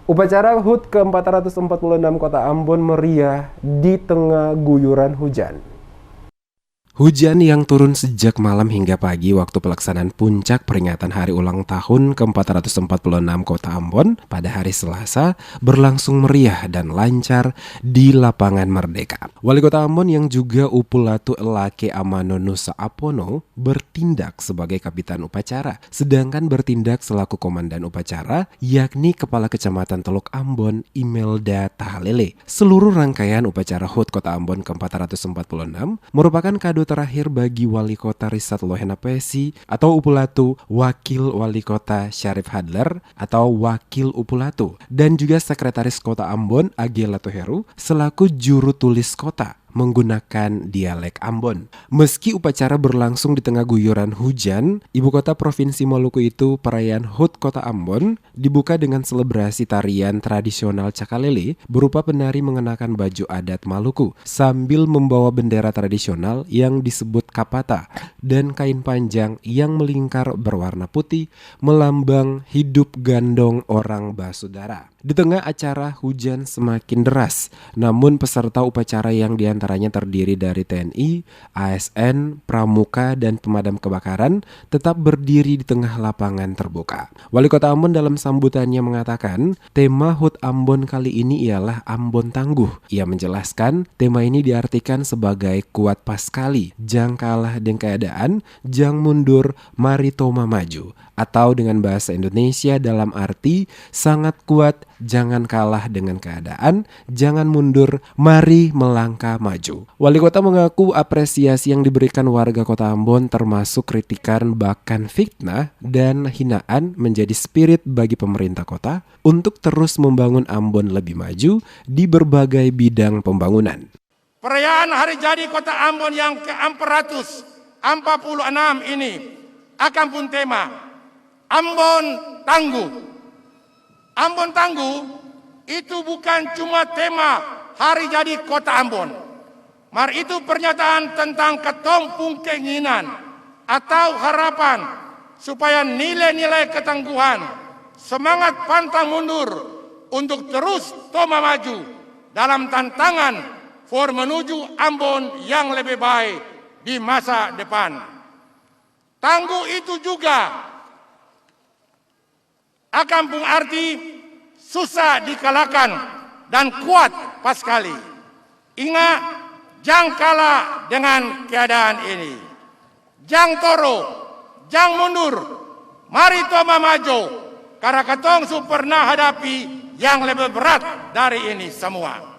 Upacara HUT ke-446 Kota Ambon meriah di tengah guyuran hujan. Hujan yang turun sejak malam hingga pagi waktu pelaksanaan puncak peringatan hari ulang tahun ke-446 Kota Ambon pada hari Selasa berlangsung meriah dan lancar di Lapangan Merdeka. Wali Kota Ambon yang juga Upulatu Elake Amanono Saapono bertindak sebagai kapitan upacara, sedangkan bertindak selaku komandan upacara yakni Kepala Kecamatan Teluk Ambon Imelda Tahalele. Seluruh rangkaian upacara HUT Kota Ambon ke-446 merupakan kado terakhir bagi Wali Kota Risat Lohena Pesi atau Upulatu, Wakil Wali Kota Syarif Hadler atau Wakil Upulatu, dan juga Sekretaris Kota Ambon Age Latoheru selaku juru tulis kota menggunakan dialek Ambon. Meski upacara berlangsung di tengah guyuran hujan, ibu kota Provinsi Maluku itu, perayaan HUT Kota Ambon dibuka dengan selebrasi tarian tradisional Cakalele berupa penari mengenakan baju adat Maluku sambil membawa bendera tradisional yang disebut kapata dan kain panjang yang melingkar berwarna putih melambang hidup gandong orang basudara. Di tengah acara hujan semakin deras, namun peserta upacara yang diantaranya terdiri dari TNI, ASN, Pramuka, dan pemadam kebakaran tetap berdiri di tengah lapangan terbuka. Wali Kota Ambon dalam sambutannya mengatakan, tema HUT Ambon kali ini ialah Ambon Tangguh. Ia menjelaskan, tema ini diartikan sebagai kuat pas kali, jang kalah dengan keadaan, jang mundur, mari toma maju. Atau dengan bahasa Indonesia dalam arti sangat kuat, jangan kalah dengan keadaan, jangan mundur, mari melangkah maju. Wali kota mengaku apresiasi yang diberikan warga Kota Ambon termasuk kritikan bahkan fitnah dan hinaan menjadi spirit bagi pemerintah kota untuk terus membangun Ambon lebih maju di berbagai bidang pembangunan. Perayaan hari jadi Kota Ambon yang ke-446 ini akan pun tema Ambon Tangguh. Ambon Tangguh itu bukan cuma tema hari jadi Kota Ambon. Mari itu pernyataan tentang ketompung keinginan atau harapan supaya nilai-nilai ketangguhan, semangat pantang mundur untuk terus toma maju dalam tantangan for menuju Ambon yang lebih baik di masa depan. Tangguh itu juga akan pun arti susah dikalahkan dan kuat pas kali. Ingat, jangan kalah dengan keadaan ini. Jangan toro, jangan mundur. Mari toma maju, karena katong pernah hadapi yang lebih berat dari ini semua.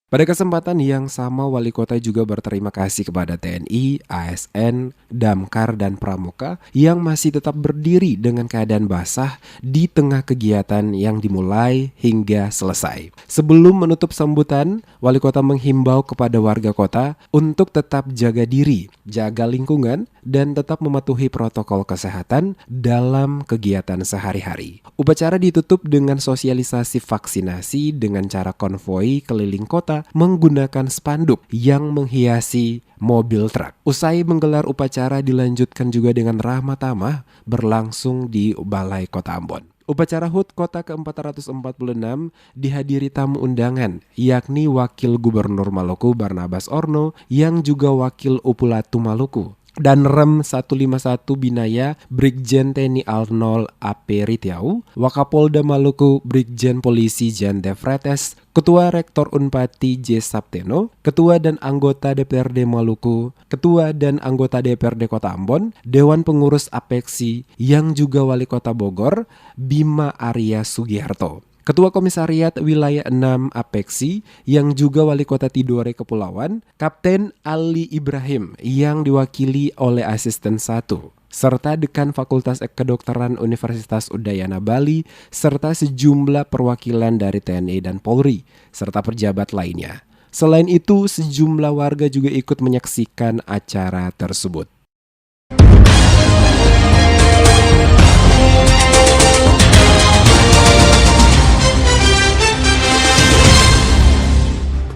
Pada kesempatan yang sama, Wali Kota juga berterima kasih kepada TNI, ASN, Damkar, dan Pramuka yang masih tetap berdiri dengan keadaan basah di tengah kegiatan yang dimulai hingga selesai. Sebelum menutup sambutan, Wali Kota menghimbau kepada warga kota untuk tetap jaga diri, jaga lingkungan, dan tetap mematuhi protokol kesehatan dalam kegiatan sehari-hari. Upacara ditutup dengan sosialisasi vaksinasi dengan cara konvoi keliling kota menggunakan spanduk yang menghiasi mobil truk. Usai menggelar upacara dilanjutkan juga dengan ramah tamah berlangsung di Balai Kota Ambon. Upacara HUT Kota ke-446 dihadiri tamu undangan, yakni Wakil Gubernur Maluku Barnabas Orno yang juga Wakil Upulatu Maluku, dan Rem 151 Binaya Brigjen TNI Arnold AP Ritiau, Wakapolda Maluku Brigjen Polisi Jan Devretes, Ketua Rektor Unpati J. Sapteno, Ketua dan Anggota DPRD Maluku, Ketua dan Anggota DPRD Kota Ambon, Dewan Pengurus Apeksi yang juga Wali Kota Bogor Bima Arya Sugiharto, Ketua Komisariat Wilayah 6 Apeksi yang juga Wali Kota Tidore Kepulauan, Kapten Ali Ibrahim yang diwakili oleh Asisten 1, serta Dekan Fakultas Kedokteran Universitas Udayana Bali, serta sejumlah perwakilan dari TNI dan Polri, serta pejabat lainnya. Selain itu, sejumlah warga juga ikut menyaksikan acara tersebut.